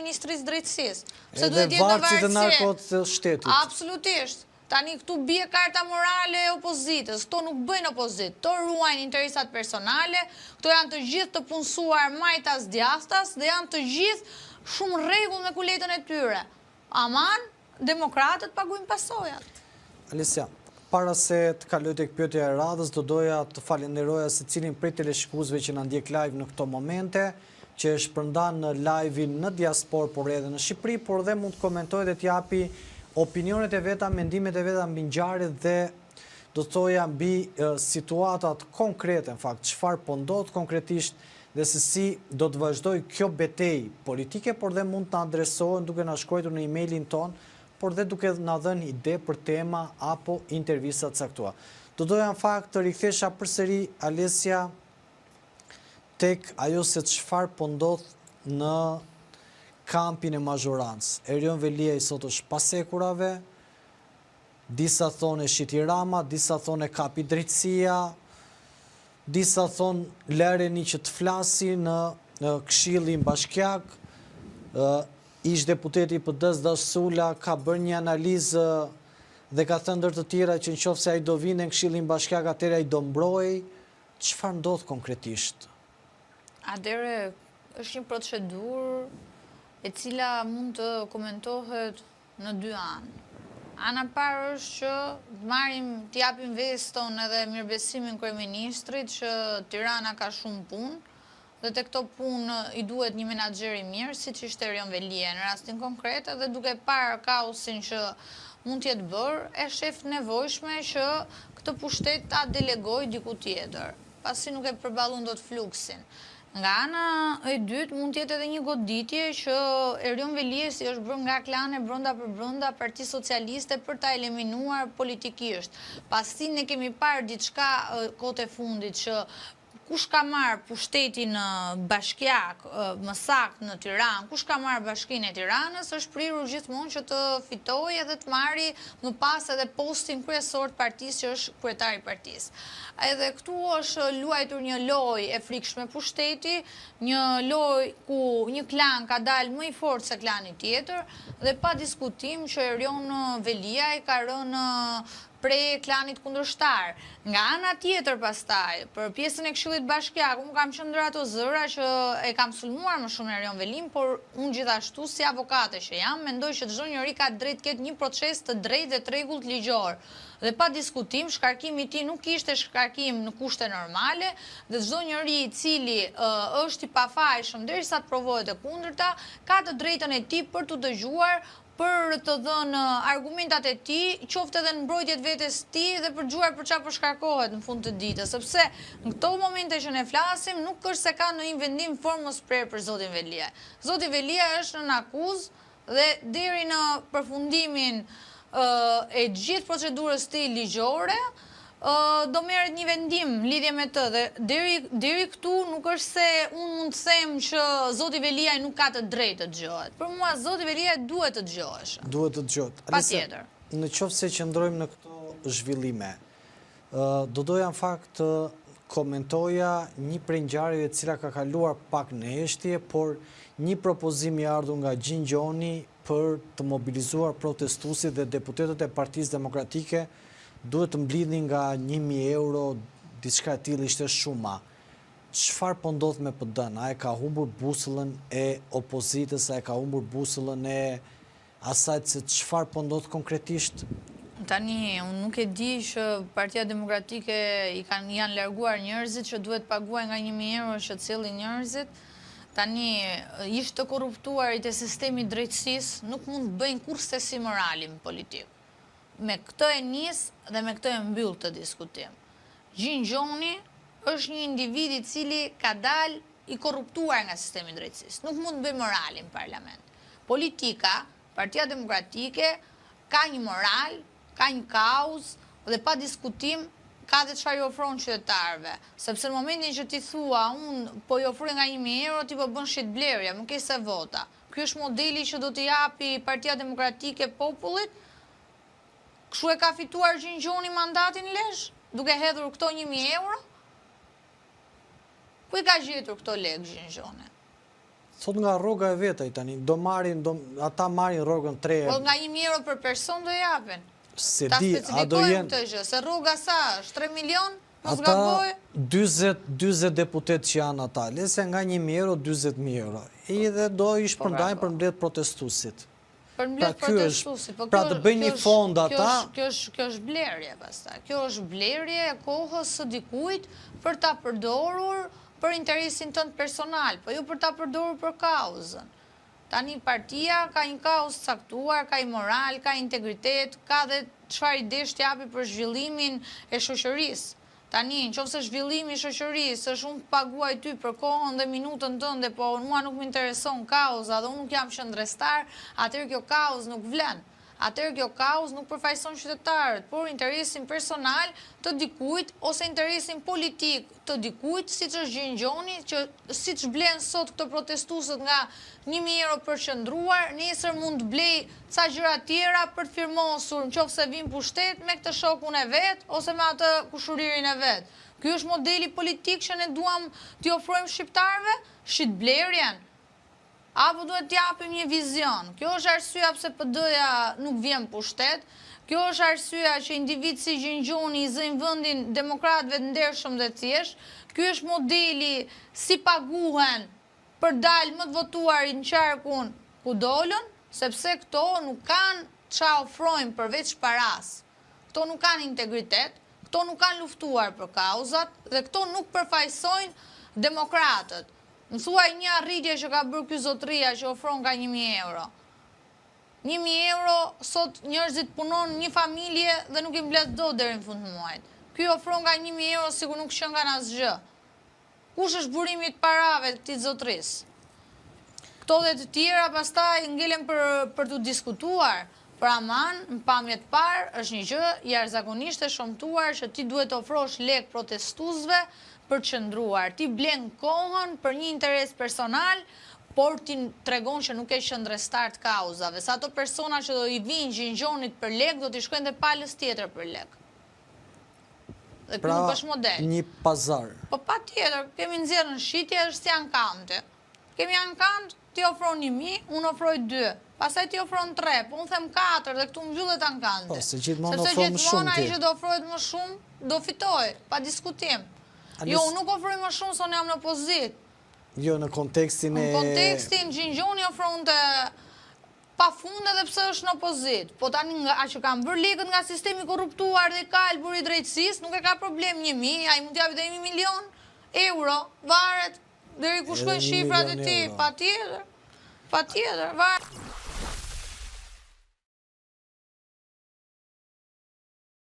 Ministrisë Drejtësisë. Pse Edhe duhet jetë në varësit e varësi? narkot të shtetit. Absolutisht. Tani këtu bie karta morale e opozitës, këto nuk bëjnë opozitë, këto ruajnë interesat personale, këto janë të gjithë të punësuar majtas djastas dhe janë të gjithë shumë rregull me kuletën e tyre. Aman, demokratët paguajnë pasojat. Alisja, para se të kaloj tek pyetja e radhës, do doja të falenderoja secilin prej teleshikuesve që na ndjek live në këto momente, që është shpërndan në live-in në diaspor, por edhe në Shqipëri, por dhe mund të komentojë dhe t'japi opinionet e veta, mendimet e veta mbi ngjarjet dhe do të thoja mbi situatat konkrete, në fakt, çfarë po ndodh konkretisht dhe se si do të vazhdoj kjo betejë politike, por dhe mund të adresohen duke na shkruar në emailin ton, por dhe duke na dhënë ide për tema apo intervista të caktuara. Do doja në fakt të rikthesha përsëri Alesia tek ajo se çfarë po ndodh në kampin e mazhorancë. Erion Velia i sot është pasekurave, disa thonë e shiti Rama, disa thonë e kapi drejtësia, disa thonë lëreni që të flasi në Këshillin Bashkiak, ish deputeti i PD-s Dash Sula ka bërë një analizë dhe ka thënë ndër të tjera që nëse ai do vinte në Këshillin Bashkiak, atëherë ai do mbrojë. Çfarë ndodh konkretisht? Atëherë është një procedurë e cila mund të komentohet në dy anë. Ana parë është që të japim veston edhe mirëbesimin kryeministrit që Tirana ka shumë punë dhe te këto punë i duhet një menaxher i mirë, siç ishte Erion Velia në rastin konkret, dhe duke parë kausin që mund të jetë bërë, e shef nevojshme që këtë pushtet ta delegoj diku tjetër, pasi nuk e përballon dot fluksin. Nga ana e dytë mund të jetë edhe një goditje që Erion Velia si është bërë nga klane brenda për brenda Partisë Socialiste për ta eliminuar politikisht. Pasi ne kemi parë diçka kohët e fundit që kush ka marrë pushtetin në Bashkiak, më saktë në Tiranë, kush ka marrë Bashkinë e Tiranës, është prirur gjithmonë që të fitojë edhe të marrë më pas edhe postin kryesor të partisë që është kryetari i partisë. Edhe këtu është luajtur një lojë e frikshme pushteti, një lojë ku një klan ka dalë më i fortë se klani tjetër dhe pa diskutim që Erion Velia i ka rënë prej klanit kundërshtar. Nga ana tjetër pastaj, për pjesën e Këshillit Bashkiak, unë kam qenë ndër ato zëra që e kam sulmuar më shumë Erion Velin, por unë gjithashtu si avokate që jam, mendoj që çdo njeri ka drejt të ketë një proces të drejtë dhe të rregullt ligjor. Dhe pa diskutim, shkarkimi i tij nuk ishte shkarkim në kushte normale, dhe çdo njeri i cili është i pafajshëm derisa të provohet e kundërta, ka të drejtën e tij për të dëgjuar, për të dhënë argumentat e tij, qoftë edhe në mbrojtje të vetes tij dhe për dëgjuar për çfarë po shkarkohet në fund të ditës, sepse në këto momente që ne flasim nuk është se ka ndonjë vendim formës prerë për zotin Velia. Zoti Velia është në akuzë dhe deri në përfundimin e gjithë procedurës tij ligjore do merret një vendim lidhje me të dhe deri këtu nuk është se unë mund të them që zoti Velia nuk ka të drejtë të dëgjohet. Për mua zoti Velia duhet të dëgjohesh. Duhet të dëgjohet. Patjetër. Në qoftë se qëndrojmë në këto zhvillime, do doja në fakt të komentoja një prej ngjarjeve e cila ka kaluar pak në heshtje, por një propozim i ardhur nga Gjingjoni për të mobilizuar protestuesit dhe deputetët e Partisë Demokratike duhet të mblidhin nga 1.000 euro, diçka e tillë ishte shumë. Çfarë po ndodh me PD-n? A e ka humbur busullën e opozitës, a e ka humbur busullën e asaj se çfarë po ndodh konkretisht? Tani, unë nuk e di që Partia Demokratike janë larguar njerëzit që duhet paguaj nga 1.000 euro që cillin njerëzit. Tani, ishtë të korruptuarit e sistemi drejtësisë nuk mund të bëjnë kurse si moralin politik. Me këtë e nis dhe me këtë e mbyll të diskutim. Gjingjoni është një individ i cili ka dalë i korruptuar nga sistemi drejtësisë. Nuk mund të bëjë moralin në parlament. Politika, Partia Demokratike, ka një moral, ka një kauzë dhe pa diskutim ka dhe çfarë i ofron qytetarëve. Sepse në momentin që ti thua, unë po i ofroj nga 1.000 euro, ti po bën shitblerje, më ke se vota. Ky është modeli që do të japi Partia Demokratike popullit. Kështu e ka fituar Gjingjoni mandatin Lezhë, duke hedhur këto 1.000 euro? Ku i ka gjetur këto lekë Gjingjoni? Thot nga rroga e vetaj tani, ata marrin rrogën 3. Po nga 1.000 euro për person do japin. Se Ta di, a do specifikojmë jenë... këtë gjë, se rruga sa është 3 milion, mos Ata gaboj. 20 deputet që janë ata, lese nga 1.000 euro, 20.000 euro. Edhe do i shpërndajnë për mbledh protestuesit. Për mbledh protestuesit. Pra të bëjnë një fond ata... Kjo është blerje, pastaj. Kjo është blerje e kohës së dikujt për ta përdorur për interesin tënd personal, po jo për ta përdorur për kauzën. Tani partia ka një kauzë caktuar, ka i moral, ka integritet, ka dhe çfarë idesh t'japi për zhvillimin e shoqërisë. Tani, nëse zhvillimi i shoqërisë është unë paguaj ty për kohën dhe minutën tënde, po mua nuk më intereson kauza dhe unë nuk jam qendrestar, atëherë kjo kauzë nuk vlen. Atëherë kjo kauzë nuk përfaqëson qytetarët, por interesin personal të dikujt ose interesin politik të dikujt, siç është Gjingjoni, që siç blen sot këto protestuesët nga 1.000 euro për qëndruar, nesër mund të blej ca gjëra tjera për të firmosur nëse vin pushtet me këtë shokun e vet ose me atë kushuririn e vet. Ky është modeli politik që ne duam t'i ofrojmë shqiptarëve, shitblerjen. Apo duhet t'japim një vizion. Kjo është arsyeja pse PD-ja nuk vjen pushtet. Kjo është arsyeja që individ si Gjingjoni i zëjnë vendin demokratëve të ndershëm dhe thjesht. Ky është modeli si paguhen për dalë më të votuarit në qarkun ku dolën, sepse këto nuk kanë ç'a ofrojnë përveç paras. Këto nuk kanë integritet, këto nuk kanë luftuar për kauzat dhe këto nuk përfaqësojnë demokratët. Më thuaj një arritje që ka bërë ky zotëria që ofron nga 1.000 euro. 1.000 euro, sot njerëzit punon një familje dhe nuk i mbledh dot deri në fund të muajit. Ky ofron nga 1.000 euro sikur nuk shën nga asgjë. Kush është burimi i parave të këtij zotërisë? Këto dhe të tjera pastaj ngelen për të diskutuar. Pra aman, në pamje të parë, është një gjë jashtëzakonisht e shëmtuar që ti duhet të ofrosh lek protestuesve për të qëndruar. Ti blen kohën për një interes personal, por ti tregon që nuk e qëndrestar të kauzave. Sa ato persona që do i vinë Gjingjonit për lek, do t'i shkojnë dhe palës tjetër për lek. Dhe kjo nuk është model. Pra një pazar. Po pa tjetër, kemi nxjerrë në shitje, është si ankante. Kemi ankant, ti ofron 1.000, unë ofroj 2. Pastaj ti ofron 3, po unë them 4 dhe këtu mbyllet ankante. Po, se gjithmonë ofron më Sepse shumë gjithmonë ai ti. që do ofrohet më shumë, do fitoj, pa diskutim. Jo, unë nuk ofroj më shumë, se unë jam në opozit. Jo, në kontekstin e... Në kontekstin, Gjingjoni ofron të pa fund edhe pse është në opozit. Po tani nga që kanë bërë lekët nga sistemi korruptuar dhe kalbur i drejtësisë, nuk e ka problem 1.000, ai mund t'japi dhe 1 milion euro, varet deri ku shkojnë shifrat e tij, patjetër, varet.